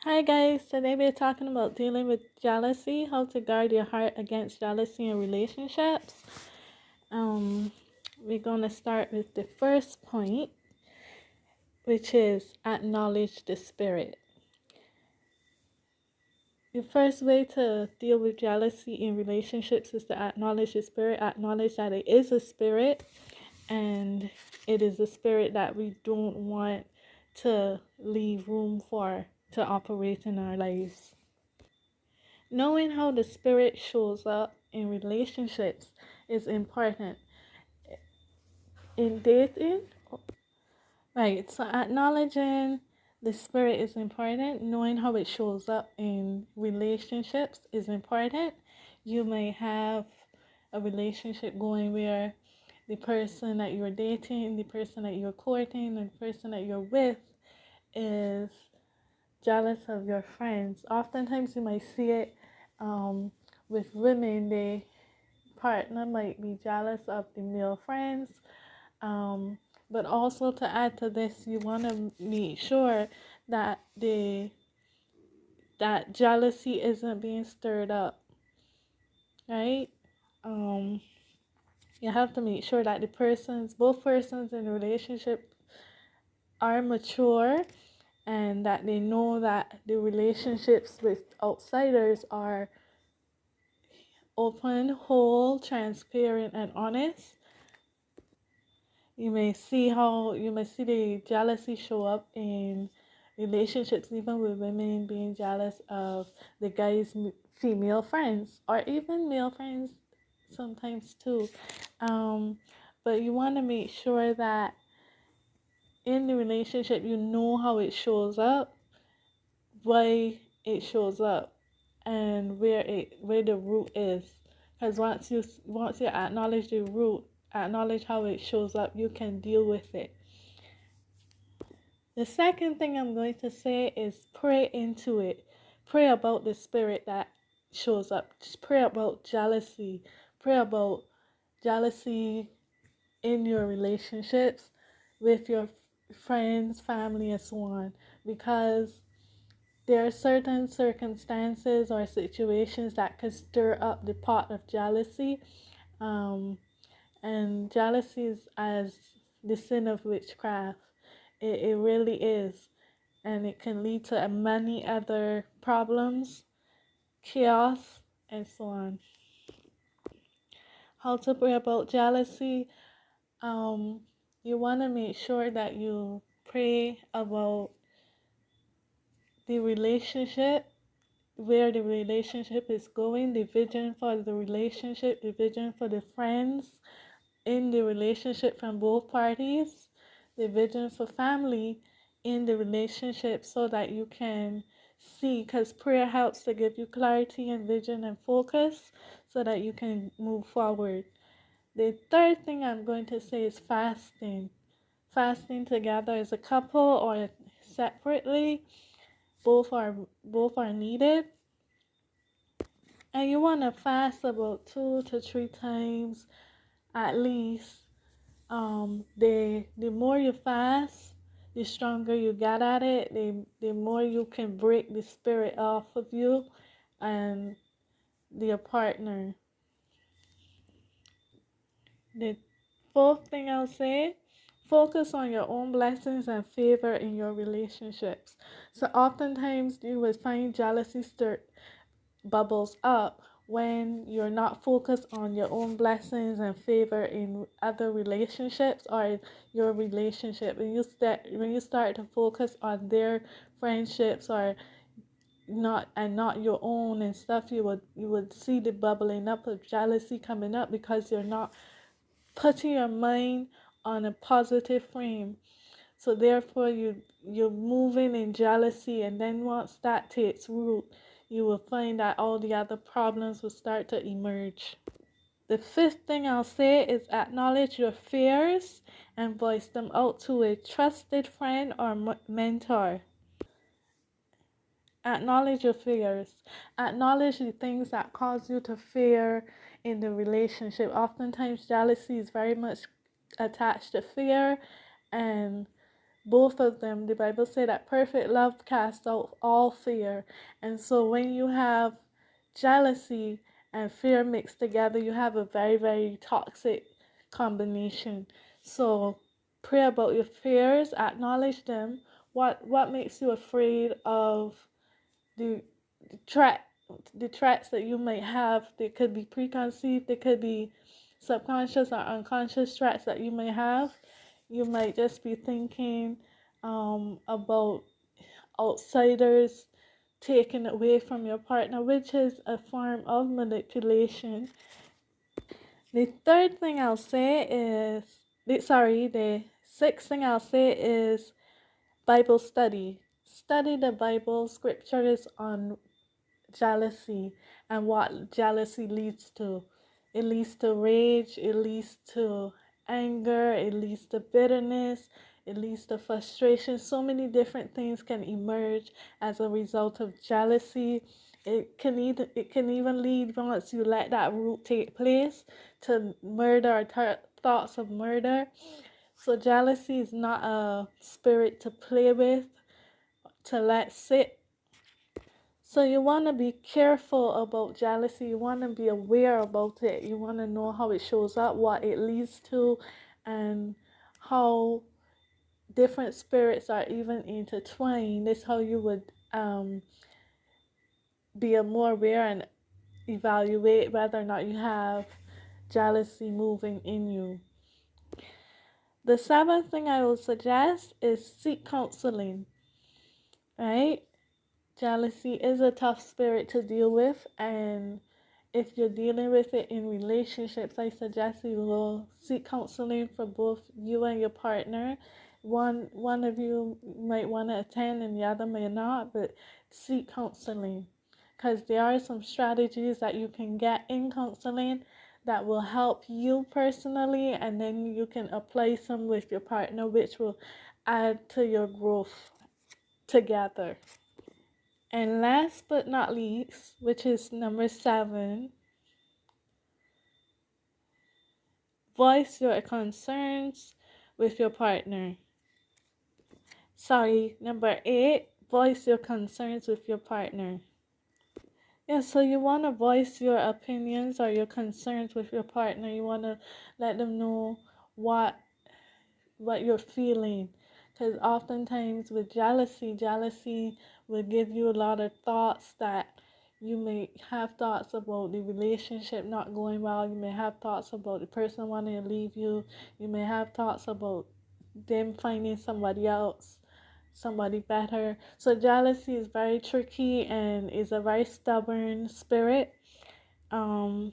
Hi guys, today we're talking about dealing with jealousy, how to guard your heart against jealousy in relationships. Um, we're gonna start with the first point, which is acknowledge the spirit. The first way to deal with jealousy in relationships is to acknowledge the spirit, acknowledge that it is a spirit and it is a spirit that we don't want to leave room for to operate in our lives. Knowing how the spirit shows up in relationships is important. In dating, right? So acknowledging the spirit is important. Knowing how it shows up in relationships is important. You may have a relationship going where the person that you're dating, the person that you're courting, and the person that you're with is jealous of your friends. Oftentimes, you might see it with women. The partner might be jealous of the male friends. But also to add to this, you want to make sure that that jealousy isn't being stirred up, right? Um, you have to make sure that both persons in the relationship are mature and that they know that the relationships with outsiders are open, whole, transparent, and honest. You may see the jealousy show up in relationships, even with women being jealous of the guy's female friends or even male friends sometimes too. Um, but you want to make sure that in the relationship you know how it shows up, why it shows up, and where the root is. Because once you acknowledge the root, acknowledge how it shows up, you can deal with it. The second thing I'm going to say is pray into it. Pray about the spirit that shows up. Just pray about jealousy. Pray about jealousy in your relationships with your friends, family, and so on. Because there are certain circumstances or situations that can stir up the pot of jealousy. Um, and jealousy is as the sin of witchcraft. It really is. And it can lead to many other problems, chaos, and so on. How to pray about jealousy? Um, you want to make sure that you pray about the relationship, where the relationship is going, the vision for the relationship, the vision for the friends in the relationship from both parties, the vision for family in the relationship so that you can see, because prayer helps to give you clarity and vision and focus so that you can move forward. The third thing I'm going to say is fasting. Fasting together as a couple or separately, both are needed. And you want to fast about 2 to 3 times at least. The more you fast, the stronger you get at it. The more you can break the spirit off of you and your partner. The fourth thing I'll say, focus on your own blessings and favor in your relationships. So oftentimes you will find jealousy bubbles up when you're not focused on your own blessings and favor in other relationships or your relationship. When you start to focus on their friendships or not your own and stuff, you would see the bubbling up of jealousy coming up because you're not putting your mind on a positive frame. So therefore you're moving in jealousy, and then once that takes root, you will find that all the other problems will start to emerge. The fifth thing I'll say is acknowledge your fears and voice them out to a trusted friend or mentor. Acknowledge your fears. Acknowledge the things that cause you to fear in the relationship. Oftentimes, jealousy is very much attached to fear, and Both of them, the Bible said that perfect love casts out all fear. And so when you have jealousy and fear mixed together, you have a very, very toxic combination. So pray about your fears, acknowledge them. What makes you afraid of the threat the threats that you might have? They could be preconceived, they could be subconscious or unconscious threats that you may have. You might just be thinking about outsiders taking away from your partner, which is a form of manipulation. The third thing I'll say is, the sixth thing I'll say is Bible study. Study the Bible scriptures on jealousy and what jealousy leads to. It leads to rage, it leads to anger, it leads to bitterness, it leads to frustration. So many different things can emerge as a result of jealousy. It can even lead, once you let that root take place, to murder or thoughts of murder. So jealousy is not a spirit to play with, to let sit. So you want to be careful about jealousy. You want to be aware about it. You want to know how it shows up, what it leads to, and how different spirits are even intertwined. This is how you would be more aware and evaluate whether or not you have jealousy moving in you. The seventh thing I will suggest is seek counseling. Right? Jealousy is a tough spirit to deal with, and if you're dealing with it in relationships, I suggest you will seek counseling for both you and your partner. One of you might want to attend and the other may not, but seek counseling, because there are some strategies that you can get in counseling that will help you personally, and then you can apply some with your partner, which will add to your growth together. And last but not least, which is number 7, voice your concerns with your partner. Sorry, number 8, voice your concerns with your partner. Yeah, so you want to voice your opinions or your concerns with your partner. You want to let them know what you're feeling. Because oftentimes with jealousy will give you a lot of thoughts that you may have thoughts about the relationship not going well. You may have thoughts about the person wanting to leave you. You may have thoughts about them finding somebody else, somebody better. So jealousy is very tricky and is a very stubborn spirit. You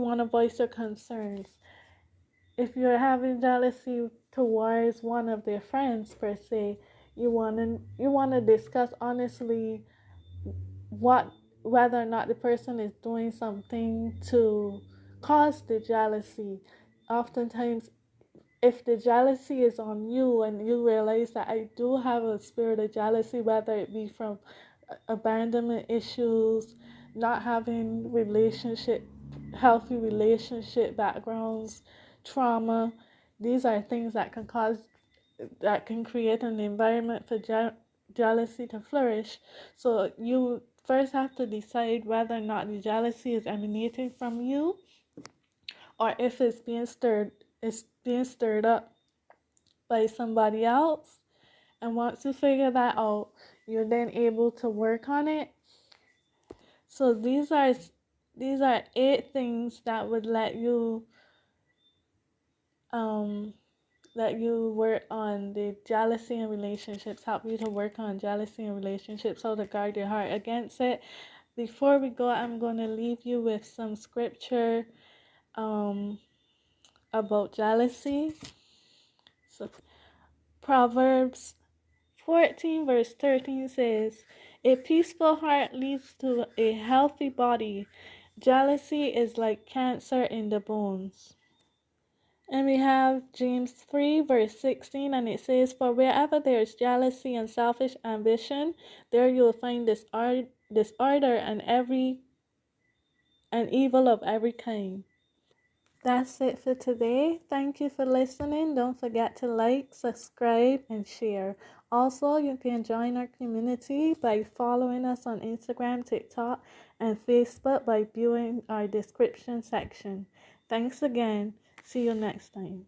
want to voice your concerns. If you're having jealousy towards one of their friends per se, you want to discuss honestly what whether or not the person is doing something to cause the jealousy. Oftentimes, if the jealousy is on you and you realize that I do have a spirit of jealousy, whether it be from abandonment issues, not having healthy relationship backgrounds, trauma, these are things that can create an environment for jealousy to flourish. So you first have to decide whether or not the jealousy is emanating from you, or if it's being stirred up by somebody else. And once you figure that out, you're then able to work on it. So these are 8 things that would let you work on the jealousy in relationships, help you to work on jealousy in relationships, how to guard your heart against it. Before we go, I'm going to leave you with some scripture about jealousy. So Proverbs 14 verse 13 says, "A peaceful heart leads to a healthy body. Jealousy is like cancer in the bones." And we have James 3 verse 16, and it says, "For wherever there is jealousy and selfish ambition, there you will find disorder and evil of every kind." That's it for today. Thank you for listening. Don't forget to like, subscribe, and share. Also, you can join our community by following us on Instagram, TikTok, and Facebook by viewing our description section. Thanks again. See you next time.